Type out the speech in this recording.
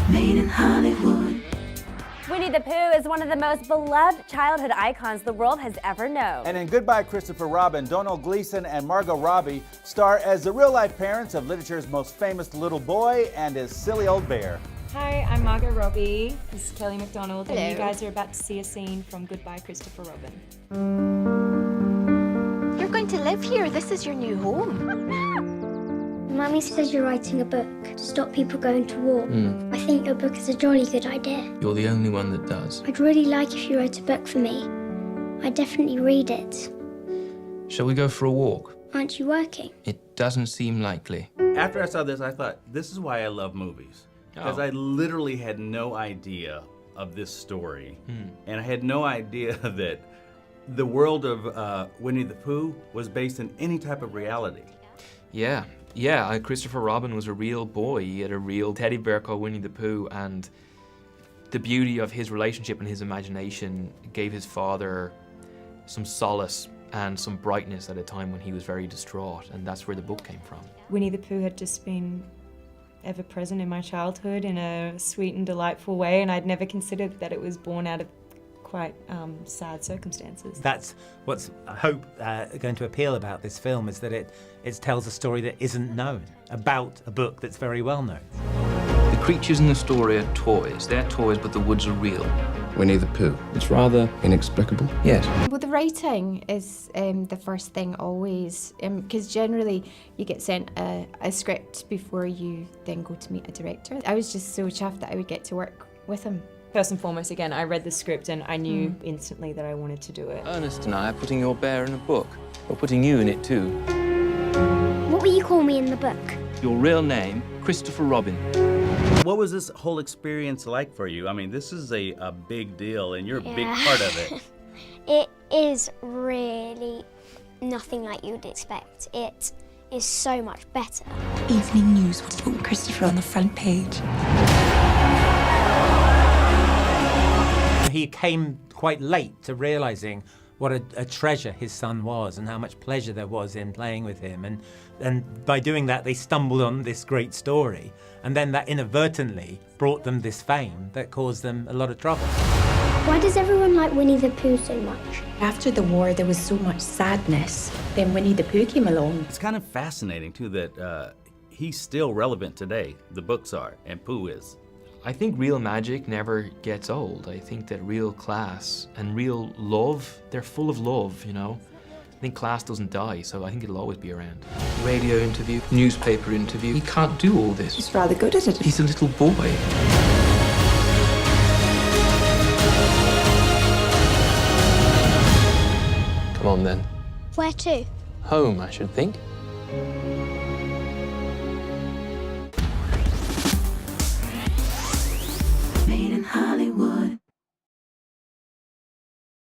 Made in Hollywood. Winnie the Pooh is one of the most beloved childhood icons the world has ever known. And in Goodbye Christopher Robin, Domnhall Gleeson and Margot Robbie star as the real-life parents of literature's most famous little boy and his silly old bear. Hi, I'm Margot Robbie. This is Kelly Macdonald, Hello. and you guys are about to see a scene from Goodbye Christopher Robin. You're going to live here. This is your new home. Mummy says you're writing a book to stop people going to war. I think your book is a jolly good idea. You're the only one that does. I'd really like if you wrote a book for me. I'd definitely read it. Shall we go for a walk? Aren't you working? It doesn't seem likely. After I saw this, I thought, this is why I love movies. Because I literally had no idea of this story. And I had no idea that the world of Winnie the Pooh was based in any type of reality. Yeah, Christopher Robin was a real boy. He had a real teddy bear called Winnie the Pooh, and the beauty of his relationship and his imagination gave his father some solace and some brightness at a time when he was very distraught, and that's where the book came from. Winnie the Pooh had just been ever present in my childhood in a sweet and delightful way, and I'd never considered that it was born out of quite sad circumstances. That's what's, I hope, going to appeal about this film, is that it tells a story that isn't known about a book that's very well known. The creatures in the story are toys. They're toys, but the woods are real. Winnie the Pooh. It's rather inexplicable. Yes. Well, the writing is the first thing always, because generally you get sent a script before you then go to meet a director. I was just so chuffed that I would get to work with him. First and foremost, again, I read the script and I knew instantly that I wanted to do it. Ernest and I are putting your bear in a book. We're putting you in it too. What will you call me in the book? Your real name, Christopher Robin. What was this whole experience like for you? I mean, this is a big deal, and you're a big part of it. It is really nothing like you'd expect. It is so much better. Evening news will put Christopher on the front page. He came quite late to realising what a treasure his son was and how much pleasure there was in playing with him. And by doing that, they stumbled on this great story. And then that inadvertently brought them this fame that caused them a lot of trouble. Why does everyone like Winnie the Pooh so much? After the war, there was so much sadness. Then Winnie the Pooh came along. It's kind of fascinating, too, that he's still relevant today. The books are, and Pooh is. I think real magic never gets old. I think that real class and real love, they're full of love, you know? I think class doesn't die, so I think it'll always be around. Radio interview, newspaper interview. He can't do all this. He's rather good at it. He's a little boy. Come on then. Where to? Home, I should think.